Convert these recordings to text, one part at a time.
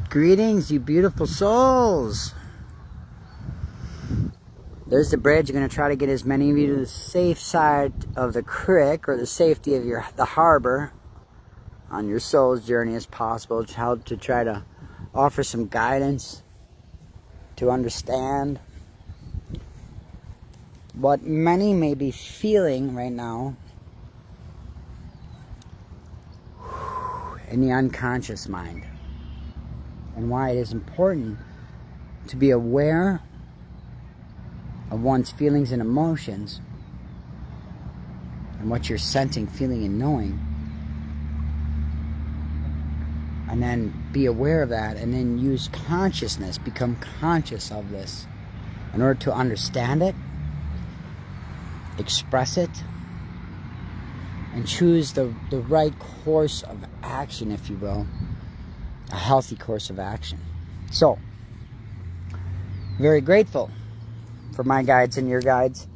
Greetings, you beautiful souls. There's the bridge. I'm going to try to get as many of you to the safe side of the creek or the safety of the harbor on your soul's journey as possible. How to try to offer some guidance to understand what many may be feeling right now in the unconscious mind, and why it is important to be aware of one's feelings and emotions and what you're sensing, feeling, and knowing, and then be aware of that, and then use consciousness, become conscious of this in order to understand it, express it, and choose the right course of action, if you will, a healthy course of action. So, very grateful for my guides and your guides.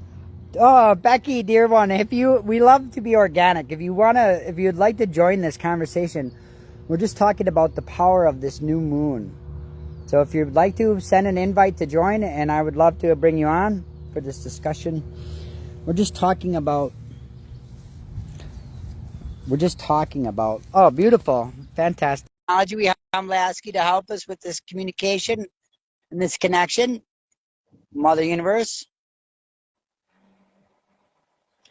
Oh, Becky, dear one, we love to be organic. If you'd like to join this conversation, we're just talking about the power of this new moon. So if you'd like to, send an invite to join, and I would love to bring you on for this discussion. We're just talking about, oh, beautiful, fantastic technology. We have Lasky to help us with this communication and this connection. Mother Universe.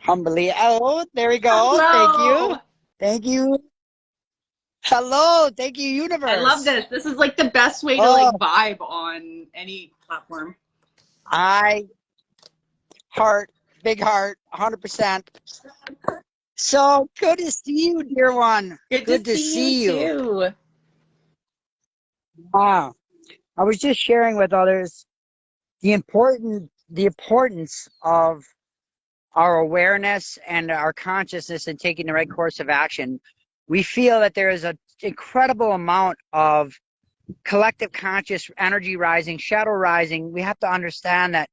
Humbly. Oh, there we go. Hello. Thank you. Hello. Thank you, Universe. I love this. This is like the best way to like vibe on any platform. Big heart, 100%. So good to see you, dear one. Good to see you too. Wow. I was just sharing with others the importance of our awareness and our consciousness in taking the right course of action. We feel that there is an incredible amount of collective conscious energy rising, shadow rising. We have to understand that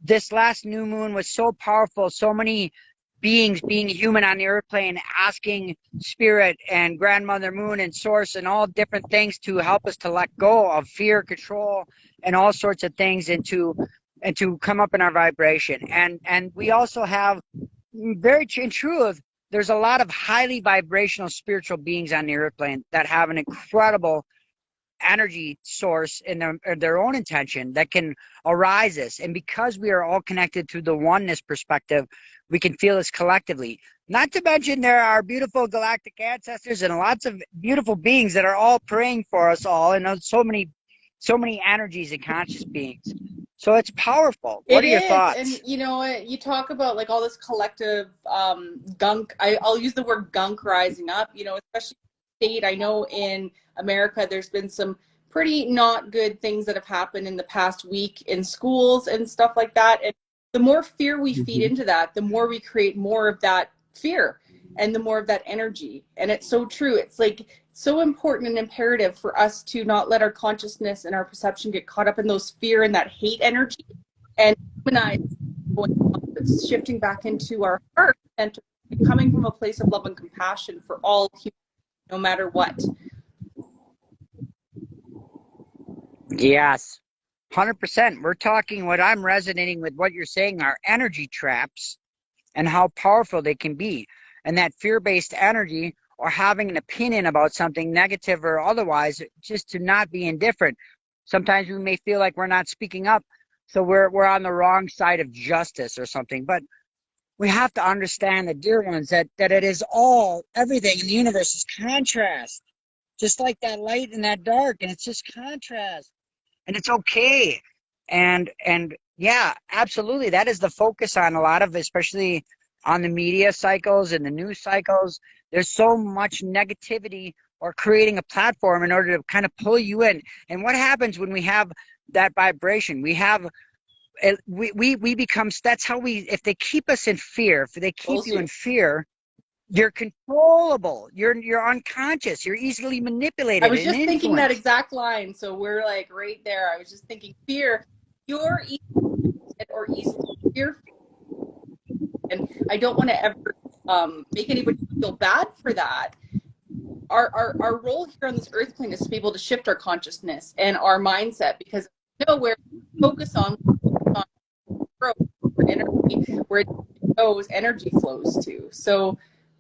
this last new moon was so powerful. So many beings being human on the earth plane, asking spirit and grandmother moon and source and all different things to help us to let go of fear, control, and all sorts of things, and to come up in our vibration. And we also have, very in truth, there's a lot of highly vibrational spiritual beings on the earth plane that have an incredible energy source in their own intention that can arise this. And because we are all connected through the oneness perspective, we can feel this collectively. Not to mention there are beautiful galactic ancestors and lots of beautiful beings that are all praying for us all, and so many energies and conscious beings. So it's powerful. What are your thoughts? And you know, you talk about like all this collective gunk. I'll use the word gunk rising up, you know, especially state. I know in America there's been some pretty not good things that have happened in the past week in schools and stuff like that. And the more fear we feed into that, the more we create more of that fear and the more of that energy. And it's so true. It's like so important and imperative for us to not let our consciousness and our perception get caught up in those fear and that hate energy, and humanize it's shifting back into our heart and coming from a place of love and compassion for all humans, no matter what. Yes, 100%. We're talking, what I'm resonating with what you're saying are energy traps and how powerful they can be. And that fear-based energy, or having an opinion about something negative or otherwise, just to not be indifferent. Sometimes we may feel like we're not speaking up, so we're on the wrong side of justice or something. But we have to understand, the dear ones, that it is everything in the universe is contrast. Just like that light and that dark, and it's just contrast. And it's okay. And yeah, absolutely. That is the focus on a lot of, especially on the media cycles and the news cycles. There's so much negativity, or creating a platform in order to kind of pull you in. And what happens when we have that vibration? We become, that's how if they keep us in fear, if they keep you in fear, you're controllable. You're unconscious. You're easily manipulated. I was just thinking that exact line. So we're like right there. I was just thinking fear. You're easily fearful. And I don't want to ever make anybody feel bad for that. our role here on this earth plane is to be able to shift our consciousness and our mindset, because where focus on growth, energy, where it goes, energy flows to. So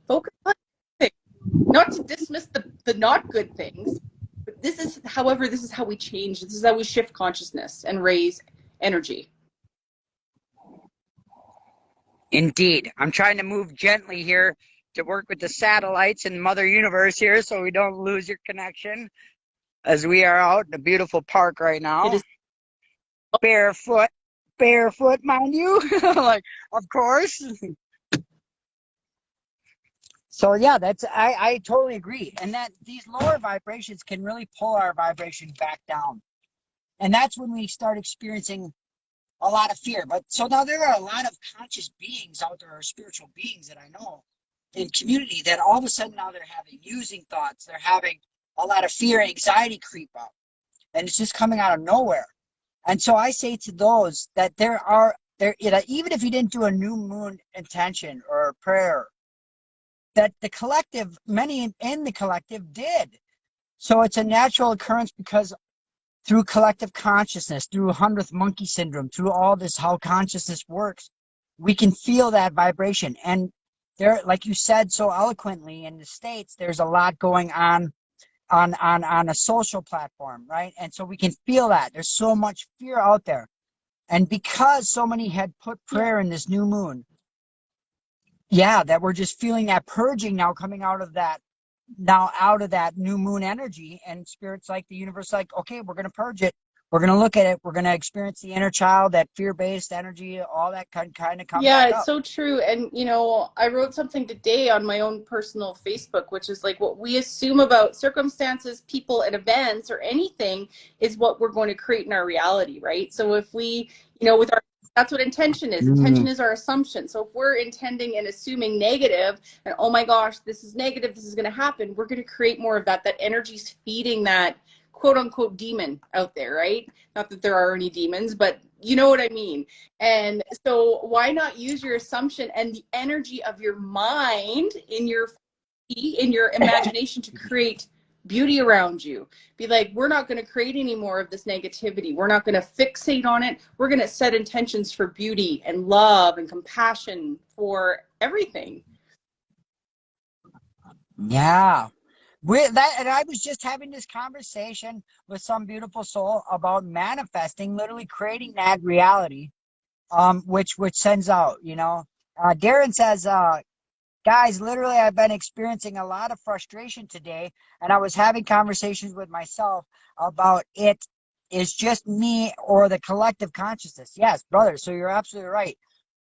focus on things, not to dismiss the not good things, but this is how we change. This is how we shift consciousness and raise energy. Indeed. I'm trying to move gently here to work with the satellites and Mother Universe here so we don't lose your connection as we are out in a beautiful park right now. It is barefoot, mind you. Like, of course. So yeah, I totally agree. And that these lower vibrations can really pull our vibration back down. And that's when we start experiencing a lot of fear. But so now there are a lot of conscious beings out there, or spiritual beings that I know in community, that all of a sudden now they're having using thoughts, they're having a lot of fear, anxiety creep up, and it's just coming out of nowhere. And so I say to those that even if you didn't do a new moon intention or a prayer, that the collective, many in the collective did. So it's a natural occurrence, because through collective consciousness, through 100th monkey syndrome, through all this, how consciousness works, we can feel that vibration. And there, like you said so eloquently, in the States, there's a lot going on a social platform, right? And so we can feel that. There's so much fear out there. And because so many had put prayer in this new moon, yeah, that we're just feeling that purging now, coming out of that new moon energy. And spirits, like the universe, like, okay, we're going to purge it. We're going to look at it. We're going to experience the inner child, that fear-based energy, all that kind of come Yeah, back it's up. so true. And, you know, I wrote something today on my own personal Facebook, which is like, what we assume about circumstances, people, and events or anything is what we're going to create in our reality, right? So if we, you know, that's what intention is. Intention is our assumption. So if we're intending and assuming negative, and oh my gosh, this is negative, this is going to happen, we're going to create more of that. That energy's feeding that quote unquote demon out there, right? Not that there are any demons, but you know what I mean. And so why not use your assumption and the energy of your mind in your imagination to create beauty around you? Be like, we're not going to create any more of this negativity. We're not going to fixate on it. We're going to set intentions for beauty and love and compassion for everything. Yeah. And I was just having this conversation with some beautiful soul about manifesting, literally creating that reality, which sends out, you know. Darren says, guys, literally, I've been experiencing a lot of frustration today, and I was having conversations with myself about it is just me or the collective consciousness. Yes, brother. So you're absolutely right.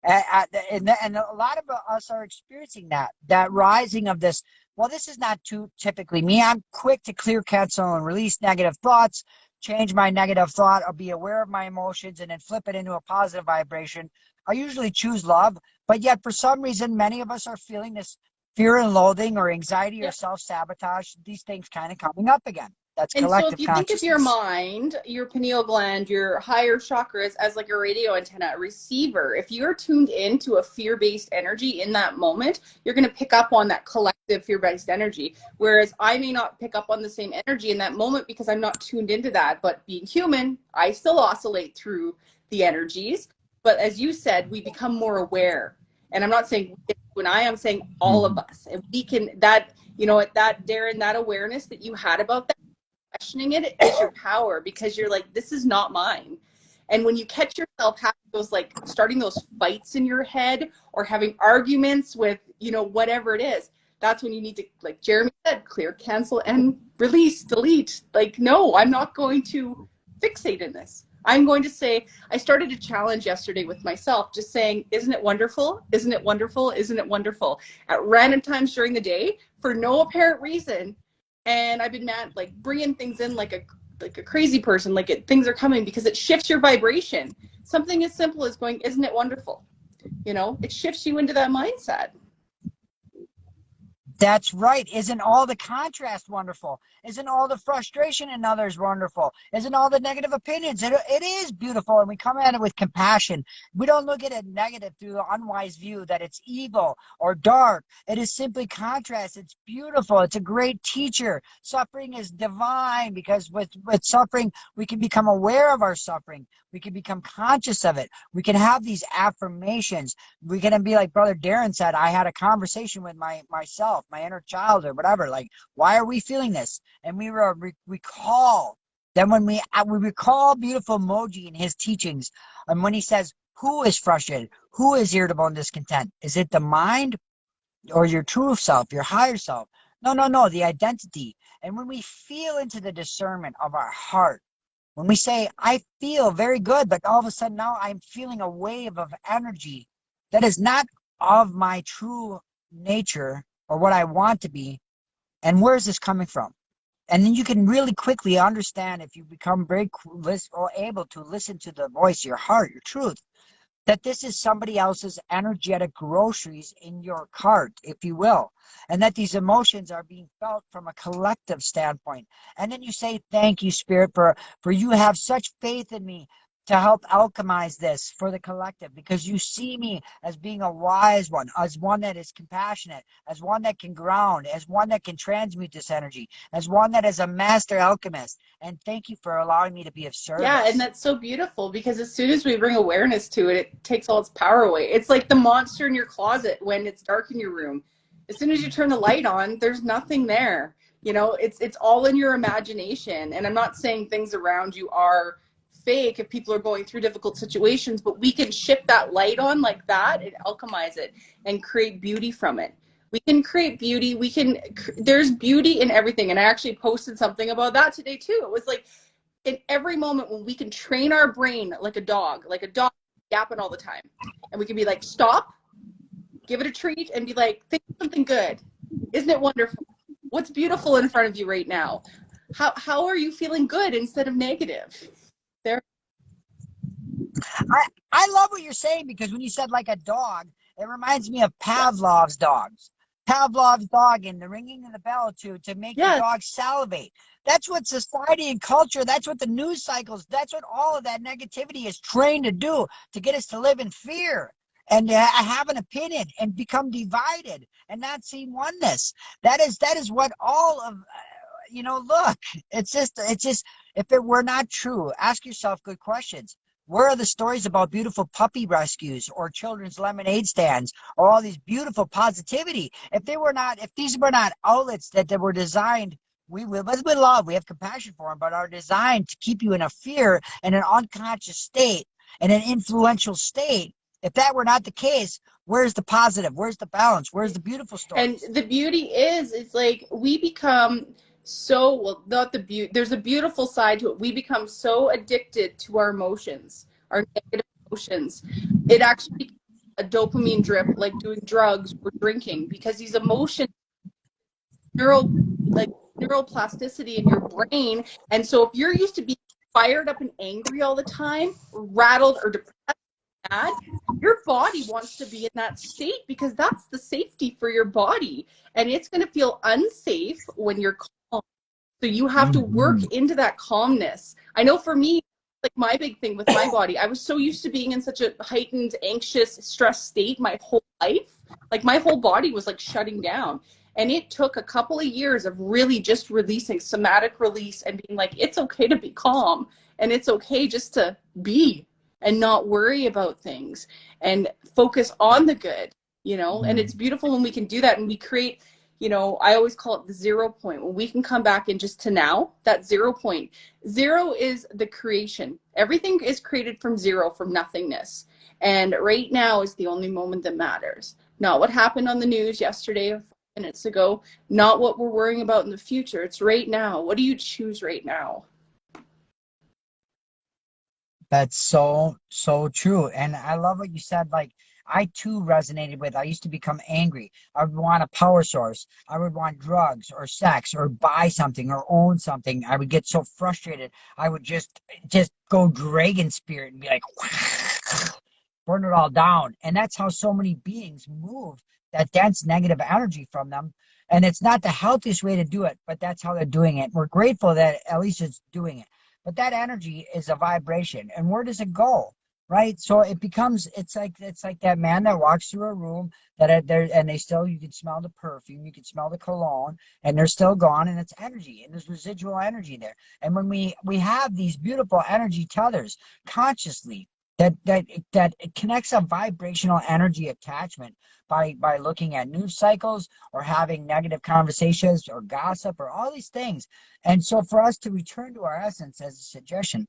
And a lot of us are experiencing that rising of this. Well, this is not too typically me. I'm quick to clear, cancel, and release negative thoughts, change my negative thought, or be aware of my emotions, and then flip it into a positive vibration. I usually choose love, but yet for some reason, many of us are feeling this fear and loathing or anxiety or self-sabotage, these things kind of coming up again. That's And so if collective you think of your consciousness. mind, your pineal gland, your higher chakras as like a radio antenna, a receiver, if you're tuned into a fear-based energy in that moment, you're going to pick up on that collective fear-based energy. Whereas I may not pick up on the same energy in that moment because I'm not tuned into that. But being human, I still oscillate through the energies. But as you said, we become more aware. And I'm not saying when I am saying all of us. And we can, that, you know, that, Darren, that awareness that you had about that, questioning it is your power, because you're like, this is not mine. And when you catch yourself having those, like starting those fights in your head or having arguments with, you know, whatever it is, that's when you need to, like Jeremy said, clear, cancel, and release, delete. Like, no, I'm not going to fixate in this. I'm going to say, I started a challenge yesterday with myself, just saying, isn't it wonderful? Isn't it wonderful? Isn't it wonderful? At random times during the day for no apparent reason. And I've been like bringing things in like a crazy person, like things are coming because it shifts your vibration. Something as simple as going, isn't it wonderful? You know, it shifts you into that mindset. That's right. Isn't all the contrast wonderful? Isn't all the frustration in others wonderful? Isn't all the negative opinions? It is beautiful, and we come at it with compassion. We don't look at it negative through the unwise view that it's evil or dark. It is simply contrast. It's beautiful. It's a great teacher. Suffering is divine because with suffering, we can become aware of our suffering. We can become conscious of it. We can have these affirmations. We can be like Brother Darren said, I had a conversation with myself, my inner child or whatever, like, why are we feeling this? And recall. Then when we recall beautiful Moji in his teachings, and when he says, who is frustrated? Who is irritable and discontent? Is it the mind or your true self, your higher self? No, no, no, the identity. And when we feel into the discernment of our heart, when we say, I feel very good, but all of a sudden now I'm feeling a wave of energy that is not of my true nature or what I want to be. And where is this coming from? And then you can really quickly understand if you become very or able to listen to the voice, your heart, your truth, that this is somebody else's energetic groceries in your cart, if you will, and that these emotions are being felt from a collective standpoint. And then you say, thank you, Spirit, for you have such faith in me to help alchemize this for the collective, because you see me as being a wise one, as one that is compassionate, as one that can ground, as one that can transmute this energy, as one that is a master alchemist. And thank you for allowing me to be of Yeah, and service. that's so beautiful because as soon as we bring awareness to it, it takes all its power away. It's like the monster in your closet when it's dark in your room. As soon as you turn the light on, there's nothing there. You know, it's all in your imagination. And I'm not saying things around you are fake if people are going through difficult situations, but we can shift that light on like that and alchemize it and create beauty from it. We can create beauty. There's beauty in everything. And I actually posted something about that today too. It was like, in every moment when we can train our brain like a dog yapping all the time. And we can be like, stop, give it a treat, and be like, think of something good. Isn't it wonderful? What's beautiful in front of you right now? How are you feeling good instead of negative? There. I love what you're saying, because when you said like a dog, it reminds me of Pavlov's dogs. Pavlov's dog and the ringing of the bell to make the Yeah. dog salivate. That's what society and culture, that's what the news cycles, that's what all of that negativity is trained to do, to get us to live in fear and to have an opinion and become divided and not see oneness. That is what all of look, it's just if it were not true, ask yourself good questions. Where are the stories about beautiful puppy rescues or children's lemonade stands or all these beautiful positivity? If these were not outlets that were designed, with love, we have compassion for them, but are designed to keep you in a fear and an unconscious state and an influential state. If that were not the case, where's the positive? Where's the balance? Where's the beautiful And stories? the beauty is, it's like we become so, well, not the beauty, there's a beautiful side to it. We become so addicted to our emotions, our negative emotions. It actually becomes a dopamine drip, like doing drugs or drinking, because these emotions, neural, like neuroplasticity in your brain. And so if you're used to being fired up and angry all the time, rattled or depressed, bad, your body wants to be in that state because that's the safety for your body. And it's going to feel unsafe when you're calm. So you have to work Mm-hmm. into that calmness. I know for me, like my big thing with my body, I was so used to being in such a heightened, anxious, stressed state my whole life. Like my whole body was like shutting down. And it took a couple of years of really just releasing somatic release and being like, it's okay to be calm and it's okay just to be and not worry about things and focus on the good, you know? And it's beautiful when we can do that and we create, you know, I always call it the 0 point. When we can come back in just to now, that 0 point. 0 is the creation. Everything is created from 0, from nothingness. And right now is the only moment that matters. Not what happened on the news yesterday or 5 minutes ago, not what we're worrying about in the future. It's right now. What do you choose right now? That's so, so true. And I love what you said. Like, I too resonated with, I used to become angry. I would want a power source. I would want drugs or sex or buy something or own something. I would get so frustrated. I would just go dragon spirit and be like, burn it all down. And that's how so many beings move that dense negative energy from them. And it's not the healthiest way to do it, but that's how they're doing it. We're grateful that at least it's doing it. But that energy is a vibration. And where does it go? Right? So it becomes, it's like that man that walks through a room that there, and they still, you can smell the perfume, you can smell the cologne, and they're still gone, and it's energy, and there's residual energy there. And when we have these beautiful energy tethers consciously, that it connects a vibrational energy attachment by looking at news cycles or having negative conversations or gossip or all these things. And so for us to return to our essence, as a suggestion,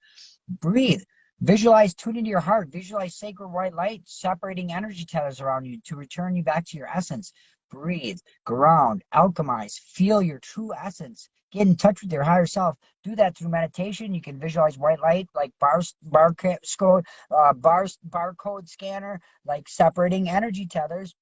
breathe. Visualize, tune into your heart. Visualize sacred white light separating energy tethers around you to return you back to your essence. Breathe, ground, alchemize, feel your true essence. Get in touch with your higher self. Do that through meditation. You can visualize white light like barcode scanner, like separating energy tethers,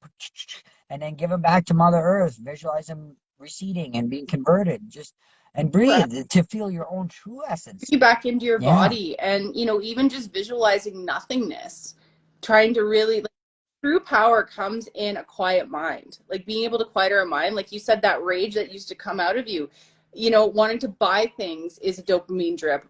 and then give them back to Mother Earth. Visualize them receding and being converted. Just and Right. breathe to feel your own true essence. You back into your Yeah. body, and even just visualizing nothingness, trying to really, like, true power comes in a quiet mind, like being able to quiet our mind. Like you said, that rage that used to come out of you, wanting to buy things is a dopamine drip.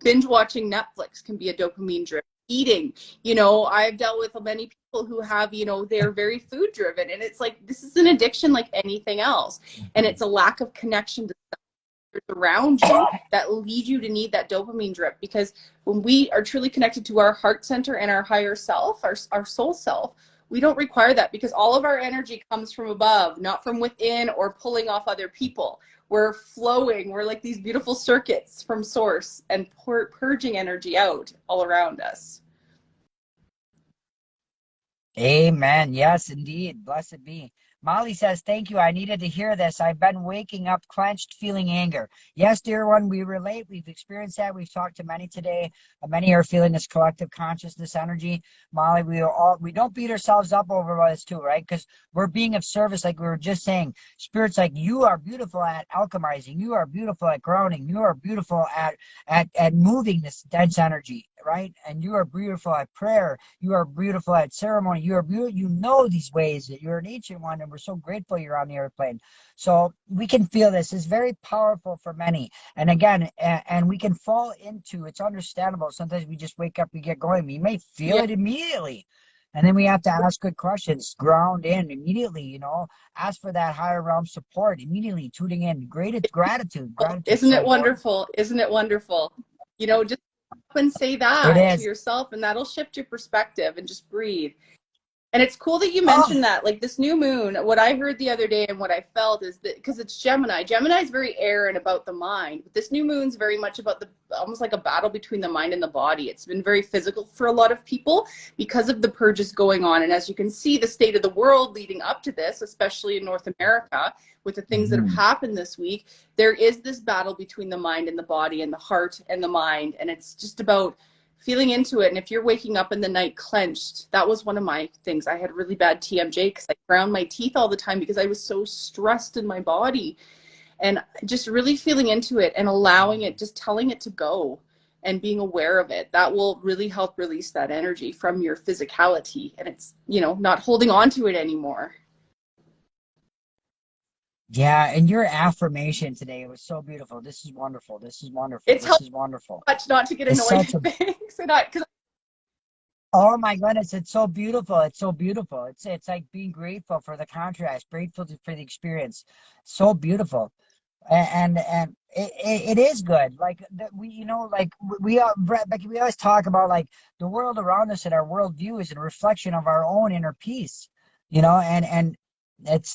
Binge watching Netflix can be a dopamine drip. Eating, I've dealt with many people who have, they're very food driven, and it's like, this is an addiction like anything else. And it's a lack of connection to around you that lead you to need that dopamine drip. Because when we are truly connected to our heart center and our higher self, our soul self, we don't require that, because all of our energy comes from above, not from within or pulling off other people. We're flowing. We're like these beautiful circuits from source, and purging energy out all around us. Amen. Yes, indeed. Blessed be. Molly says, thank you. I needed to hear this. I've been waking up clenched, feeling anger. Yes, dear one, we relate. We've experienced that. We've talked to many today. Many are feeling this collective consciousness energy. Molly, we don't beat ourselves up over this too, right? Because we're being of service, like we were just saying. Spirit's like, you are beautiful at alchemizing. You are beautiful at grounding. You are beautiful at moving this dense energy, right? And you are beautiful at prayer. You are beautiful at ceremony. You are beautiful. You know these ways that you're an ancient one, and we're so grateful you're on the airplane. So we can feel this. It's very powerful for many. And again, and we can fall into, it's understandable. Sometimes we just wake up, we get going. We may feel Yeah. it immediately. And then we have to ask good questions, ground in immediately, ask for that higher realm support immediately, tuning in. Great gratitude. Gratitude Isn't so it important. wonderful? Isn't it wonderful? Just up and say It that to is. yourself, and that'll shift your perspective, and just breathe. And it's cool that you Oh, mentioned that. Like this new moon, what I heard the other day and what I felt is that, because it's Gemini. Gemini is very air and about the mind. But this new moon's very much about almost like a battle between the mind and the body. It's been very physical for a lot of people because of the purges going on. And as you can see, the state of the world leading up to this, especially in North America, with the things that have mhm. happened this week, there is this battle between the mind and the body, and the heart and the mind. And it's just about feeling into it. And if you're waking up in the night clenched, that was one of my things. I had really bad TMJ because I ground my teeth all the time because I was so stressed in my body. And just really feeling into it and allowing it, just telling it to go and being aware of it, that will really help release that energy from your physicality. And it's, not holding on to it anymore. Yeah, and your affirmation today was so beautiful. This is wonderful. This is wonderful. It's This helped is wonderful. much not to get It's annoyed such a, at things. And because oh my goodness, it's so beautiful. It's so beautiful. It's like being grateful for the contrast, grateful for the experience. So beautiful. And it is good. Like that we, like Becky, we always talk about like the world around us and our worldview is a reflection of our own inner peace, and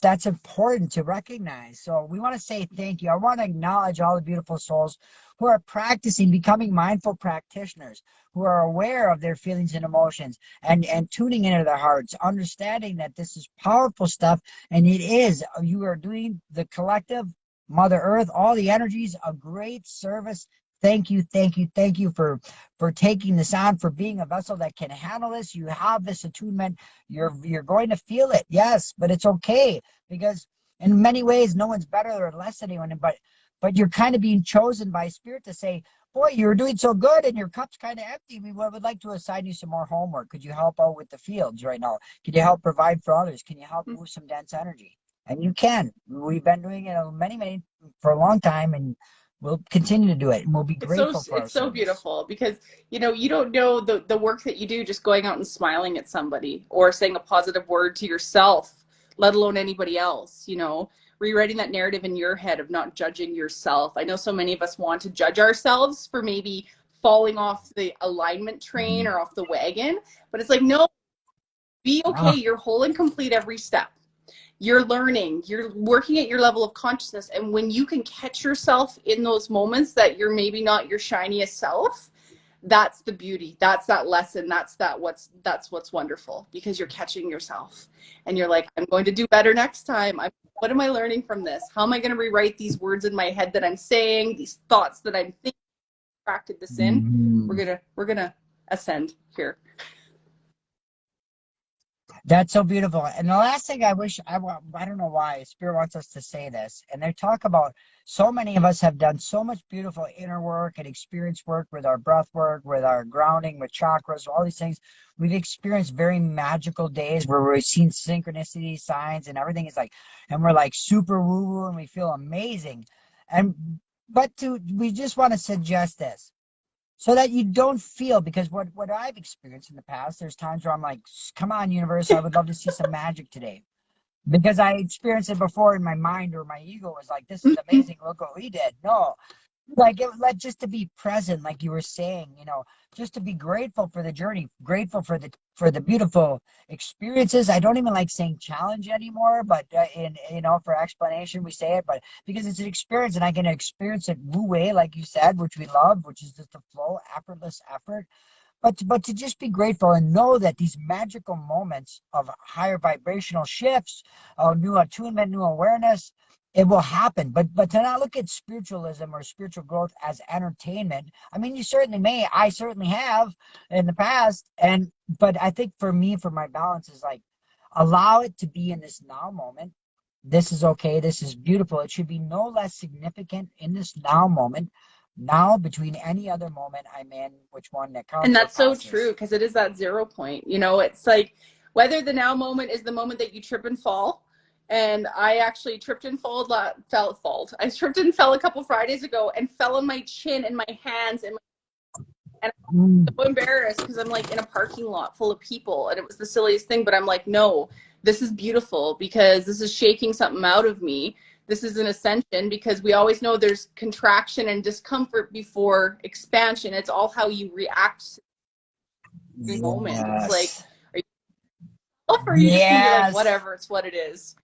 that's important to recognize. So we want to say thank you. I want to acknowledge all the beautiful souls who are practicing becoming mindful practitioners, who are aware of their feelings and emotions and tuning into their hearts, understanding that this is powerful stuff. And you are doing the collective Mother Earth, all the energies, a great service. Thank you, thank you, thank you for taking this on, for being a vessel that can handle this. You have this attunement. You're going to feel it, yes, but it's okay, because in many ways, no one's better or less than anyone. But you're kind of being chosen by Spirit to say, boy, you were doing so good and your cup's kind of empty. We would like to assign you some more homework. Could you help out with the fields right now? Can you help provide for others? Can you help move some dense energy? And you can. We've been doing it for a long time, and we'll continue to do it. And we'll be grateful for our It's so service. beautiful because you don't know the work that you do just going out and smiling at somebody or saying a positive word to yourself, let alone anybody else, rewriting that narrative in your head of not judging yourself. I know so many of us want to judge ourselves for maybe falling off the alignment train or off the wagon, but it's like, no, be okay. Ah, You're whole and complete every step. You're learning, you're working at your level of consciousness. And when you can catch yourself in those moments that you're maybe not your shiniest self, that's the beauty. That's that lesson. That's what's wonderful, because you're catching yourself and you're like, I'm going to do better next time. What am I learning from this? How am I going to rewrite these words in my head that I'm saying, these thoughts that I'm thinking, attracted this in? mhm. We're gonna ascend here. That's so beautiful. And the last thing I don't know why Spirit wants us to say this. And they talk about so many of us have done so much beautiful inner work and experience work with our breath work, with our grounding, with chakras, all these things. We've experienced very magical days where we've seen synchronicity signs and everything is like, and we're like super woo woo and we feel amazing. And, we just want to suggest this so that you don't feel, because what I've experienced in the past, there's times where I'm like, come on, universe, I would love to see some magic today, because I experienced it before in my mind, or my ego was like, this is amazing, look what we did. No, like just to be present, like you were saying, just to be grateful for the journey, grateful for the beautiful experiences. I don't even like saying challenge anymore, but in for explanation we say it, but because it's an experience and I can experience it wu wei, like you said, which we love, which is just the flow, effortless effort. But to just be grateful and know that these magical moments of higher vibrational shifts, new attunement, new awareness, it will happen. But to not look at spiritualism or spiritual growth as entertainment. I mean, you certainly may. I certainly have in the past. But I think for me, for my balance is like, allow it to be in this now moment. This is okay. This is beautiful. It should be no less significant in this now moment, now between any other moment I'm in, which one that And comes or that's so true, passes. because it is that 0 point. It's like whether the now moment is the moment that you trip and fall. And I actually tripped and I tripped and fell a couple Fridays ago and fell on my chin and my hands and Mm. I'm so embarrassed because I'm like in a parking lot full of people and it was the silliest thing, but I'm like, no, this is beautiful because this is shaking something out of me. This is an ascension, because we always know there's contraction and discomfort before expansion. It's all how you react moment. It's like, Yes. are you off, or are you just gonna be like, Yes. whatever, it's what it is?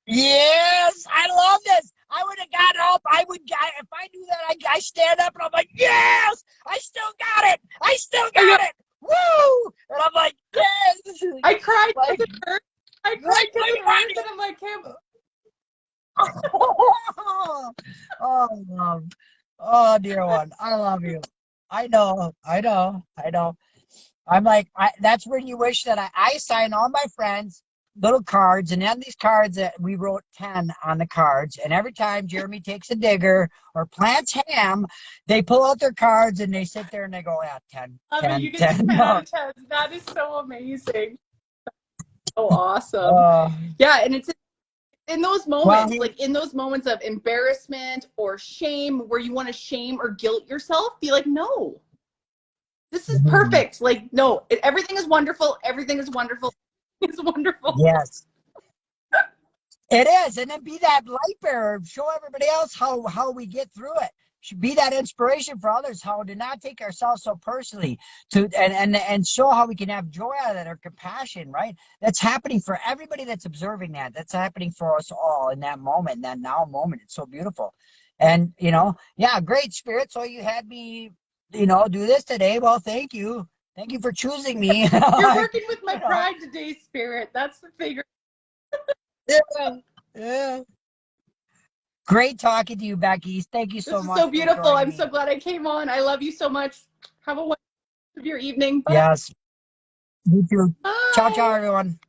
Yes. I love this. I would have gotten up. If I knew that, I stand up and I'm like, yes, I still got it. I still I know. got it. Woo. And I'm like, yes. I cried Like, because it hurt. I cried like, because it hurt, and I'm like, Cam. oh, love. Oh, dear one. I love you. I know. I know. I know. I'm like, that's when you wish that I sign all my friends little cards, and on these cards that we wrote 10 on the cards. And every time Jeremy takes a digger or plants ham, they pull out their cards and they sit there and they go, yeah, 10, I mean, 10, you get the 10. 10 out No. of 10. That is so amazing. So awesome. Uh, Yeah, and it's in those well, moments, like in those moments of embarrassment or shame, where you want to shame or guilt yourself, be like, no, this is perfect. Like, no, everything is wonderful. Everything is wonderful. It's wonderful. yes. It is, and then be that light bearer. Show everybody else how we get through it. Should be that inspiration for others. How to not take ourselves so personally. And show how we can have joy out of that, or compassion. Right. That's happening for everybody that's observing that. That's happening for us all in that moment, that now moment. It's so beautiful. And yeah, great Spirit. So you had me, do this today. Well, thank you. Thank you for choosing me. You're Like, working with my pride today, Spirit. That's the thing. yeah, yeah. Great talking to you, Becky. Thank you This so is much so for beautiful. joining I'm so me. glad I came on. I love you so much. Have a wonderful rest of your evening. Bye. Yes, you too. Ciao, ciao, Bye. everyone.